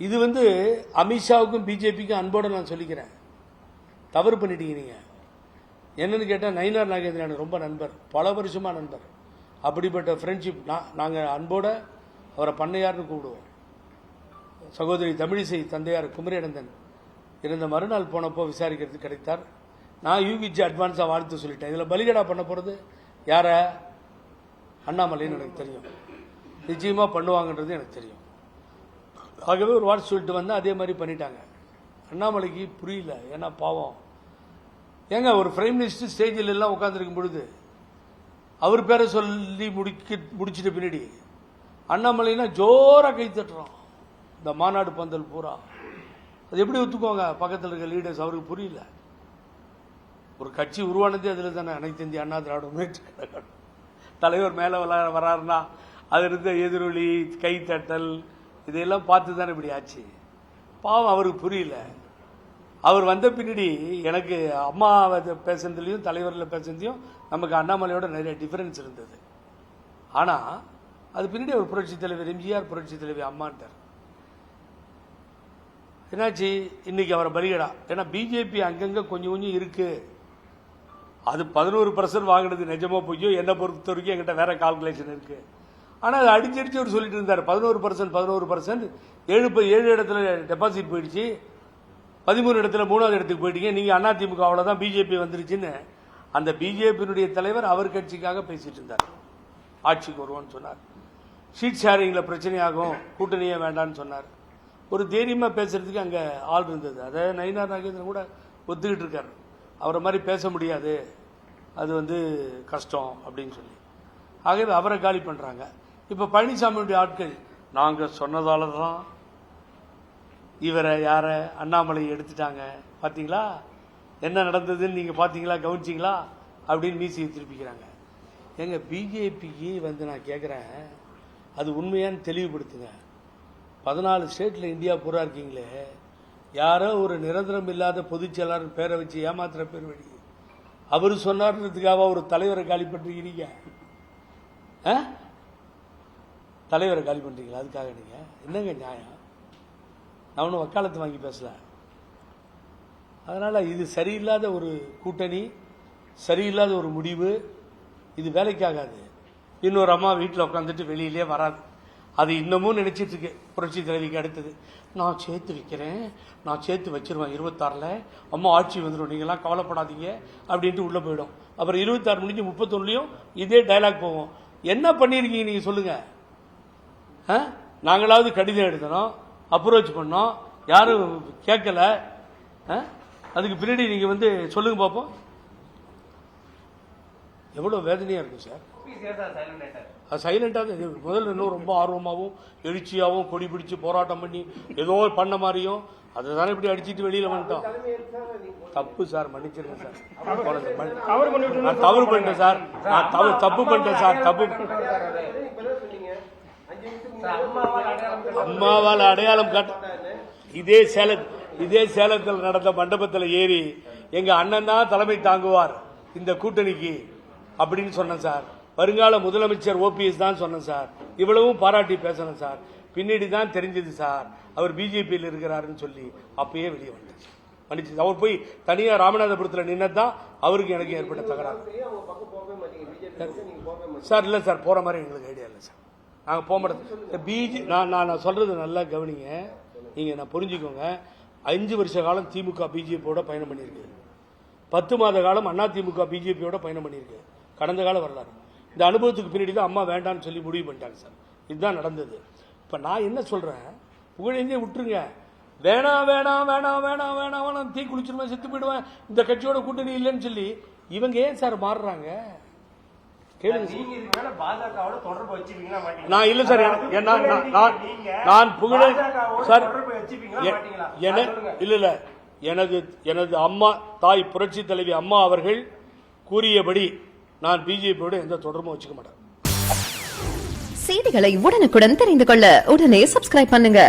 இது அமித்ஷாவுக்கும் பிஜேபிக்கும் அன்போடு நான் சொல்லிக்கிறேன். தவறு பண்ணிட்டீங்க நீங்கள். என்னன்னு கேட்டால் நயினார் நாகேந்திரன் எனக்கு ரொம்ப நண்பர், பல வருஷமாக நண்பர். அப்படிப்பட்ட ஃப்ரெண்ட்ஷிப் நாங்கள் அன்போடு அவரை பண்ணையார்னு கூப்பிடுவோம். சகோதரி தமிழிசை தந்தையார் குமரியானந்தன் இருந்த மறுநாள் போனப்போ விசாரிக்கிறதுக்கு கிடைத்தார். நான் யூகிச்சு அட்வான்ஸாக வாழ்த்து சொல்லிட்டேன். இதில் பலிகடா பண்ண போகிறது யார? அண்ணாமலைன்னு எனக்கு தெரியும். நிச்சயமாக பண்ணுவாங்கன்றது எனக்கு தெரியும். ஆகவே ஒரு வார்த்தை சொல்லிட்டு வந்தால் அதே மாதிரி பண்ணிட்டாங்க. அண்ணாமலைக்கு புரியல. ஏன்னா பாவம் ஏங்க, ஒரு பிரைம் மினிஸ்டர் ஸ்டேஜில் எல்லாம் உட்காந்துருக்கும் பொழுது அவர் பேரை சொல்லி முடிச்சிட்ட பின்னாடி அண்ணாமலைனா ஜோராக கை தட்டுறோம். இந்த மாநாடு பந்தல் பூரா அது எப்படி ஒத்துக்குவாங்க பக்கத்தில் இருக்க லீடர்ஸ்? அவருக்கு புரியல. ஒரு கட்சி உருவானதே அதில் தானே. அனைத்து இந்திய அண்ணா திராவிட முன்னேற்ற கழகம் தலைவர் மேலே வராருன்னா அது இருந்த எதிரொலி கைத்தட்டல் இதையெல்லாம் பார்த்து தானே இப்படி ஆச்சு. பாவம் அவருக்கு புரியல. அவர் வந்த பின்னாடி எனக்கு அம்மா பேசுறதுலையும் தலைவரில் பேசுறதையும் நமக்கு அண்ணாமலையோட நிறைய டிஃபரன்ஸ் இருந்தது. ஆனால் அது பின்னாடி ஒரு புரட்சி தலைவர் எம்ஜிஆர், புரட்சி தலைவர் அம்மான்ட்டார். என்னாச்சு இன்னைக்கு அவரை பலிகடா? ஏன்னா பிஜேபி அங்கங்கே கொஞ்சம் கொஞ்சம் இருக்கு. அது 11% வாங்கினது நிஜமா போய் என்னை பொறுத்த வரைக்கும் என்கிட்ட வேற கால்குலேஷன் இருக்கு. ஆனால் அது அடிச்சடிச்சு அவர் சொல்லிட்டு இருந்தார் 11%, 7 இடத்துல டெபாசிட் போயிடுச்சு, 13 இடத்துல 3வது இடத்துக்கு போயிட்டீங்க, நீங்க அதிமுக அவ்வளவுதான் பிஜேபி வந்துருச்சுன்னு அந்த பிஜேபியினுடைய தலைவர் அவர் கட்சிக்காக பேசிட்டு இருந்தார். ஆட்சிக்கு வருவோன்னு சொன்னார். சீட் ஷேரிங்ல பிரச்சனையாகும், கூட்டணியே வேண்டான்னு சொன்னார். ஒரு தைரியமா பேசுறதுக்கு அங்க ஆள் இருந்தது. அதை நயினார் நாகேந்திரன் கூட ஒத்துக்கிட்டு இருக்காரு. அவரை மாதிரி பேச முடியாது, அது கஷ்டம் அப்படின்னு சொல்லி. ஆகவே அவரை காலி பண்றாங்க. இப்ப பழனிசாமியுடைய ஆட்கள் நாங்க சொன்னதால தான் இவரை யார அண்ணாமலை எடுத்துட்டாங்க. பாத்தீங்களா என்ன நடந்ததுன்னு? நீங்க பாத்தீங்களா, கவனிச்சிங்களா அப்படின்னு மீசியை திருப்பிக்கிறாங்க. எங்க பிஜேபிக்கு நான் கேட்கிறேன், அது உண்மையான்னு தெளிவுபடுத்துங்க. 14 ஸ்டேட்ல இந்தியா பூரா இருக்கீங்களே, யாரோ ஒரு நிரந்தரம் இல்லாத பொதுச் செயலாளர் பேரை வச்சு ஏமாத்துற பேர் வழி அவரு சொன்னார்ன்றதுக்காக ஒரு தலைவரை காலி பண்றீங்க. தலைவரை காலி பண்றீங்களா? அதுக்காக நீங்க என்னங்க நியாயம்? நான் ஒன்றும் வக்காலத்து வாங்கி பேசல. அதனால இது சரியில்லாத ஒரு கூட்டணி, சரியில்லாத ஒரு முடிவு. இது வேலைக்காகாது. இன்னொரு அம்மா வீட்டில் உட்காந்துட்டு வெளியிலே வராது. அது இன்னமும் நினைச்சிட்டு இருக்கு. புரட்சி தலைவிக்கு அடுத்தது நான் சேர்த்து வைக்கிறேன், நான் சேர்த்து வச்சிருவேன் 26ல் அம்மா ஆட்சி வந்துடும், நீங்களாம் கவலைப்படாதீங்க அப்படின்ட்டு உள்ள போயிடும். அப்புறம் 26 முடிஞ்சு 31லையும் இதே டைலாக் போகும். என்ன பண்ணிருக்கீங்க நீங்க சொல்லுங்க? நாங்களாவது கடிதம் எழுதணும், அப்ரோச் பண்ணோம், யாரும் கேட்கல. அதுக்கு பின்னாடி நீங்க சொல்லுங்க பார்ப்போம். எவ்வளவு வேதனையா இருக்கும் சார். சைலண்டா முதல்ல இன்னும் ரொம்ப ஆர்வமாகவும் எழுச்சியாகவும் கொடி பிடிச்சு போராட்டம் பண்ணி ஏதோ பண்ண மாதிரியும் அதை தானே இப்படி அடிச்சுட்டு வெளியில வந்துட்டோம். தப்பு சார், மன்னிச்சிருங்க சார். நான் தவறு பண்ணிட்டேன் சார், நான் தப்பு பண்ணிட்டேன் சார். தப்பு அம்மாவால் அடையாளம் காட்ட இதே சேலத்தில் நடந்த மண்டபத்தில் ஏறி எங்க அண்ணன் தான் தலைமை தாங்குவார் இந்த கூட்டணிக்கு அப்படின்னு சொன்னேன் சார். வருங்கால முதலமைச்சர் ஓபிஎஸ் தான் சொன்னேன் சார். இவ்வளவும் பாராட்டி பேசணும் சார். பின்னாடி தான் தெரிஞ்சது சார் அவர் பிஜேபியில் இருக்கிறாருன்னு சொல்லி. அப்பயே வெளியே வந்துச்சு, மன்னிச்சு. அவர் போய் தனியா ராமநாதபுரத்தில் நின்னதான் அவருக்கு எனக்கு ஏற்பட்ட தகராறு சார். இல்ல சார், போற மாதிரி எங்களுக்கு ஐடியா இல்லை சார். நாங்க போக மாட்டோம். நான் சொல்றது நல்லா கவனிங்க, நீங்க நான் புரிஞ்சுக்கோங்க. 5 வருஷ காலம் திமுக பிஜேபியோட பயணம் பண்ணியிருக்கு. 10 மாத காலம் அதிமுக பிஜேபியோட பயணம் பண்ணியிருக்கு. கடந்த கால வரலாறு. இந்த அனுபவத்துக்கு பின்னாடி தான் அம்மா வேண்டான்னு சொல்லி முடிவு பண்ணிட்டாங்க சார். இதுதான் நடந்தது. இப்ப நான் என்ன சொல்றேன், புகழேந்தியே விட்டுருங்க. வேணாம் வேணாம் வேணாம் வேணாம் வேணாம் வேணாம், தீ குளிச்சிருவேன், செத்து போயிடுவேன், இந்த கட்சியோட கூட்டணி இல்லைன்னு சொல்லி இவங்க ஏன் சார் மாறுறாங்க? நான் இல்ல சார், நான் புகழ சார் இல்ல எனது அம்மா தாய் புரட்சி தலைவி அம்மா அவர்கள் கூறியபடி நான் பிஜேபியோட எந்த தொடர்பும் வச்சுக்க மாட்டேன். செய்திகளை உடனுக்குடன் தெரிந்து கொள்ள உடனே சப்ஸ்கிரைப் பண்ணுங்க.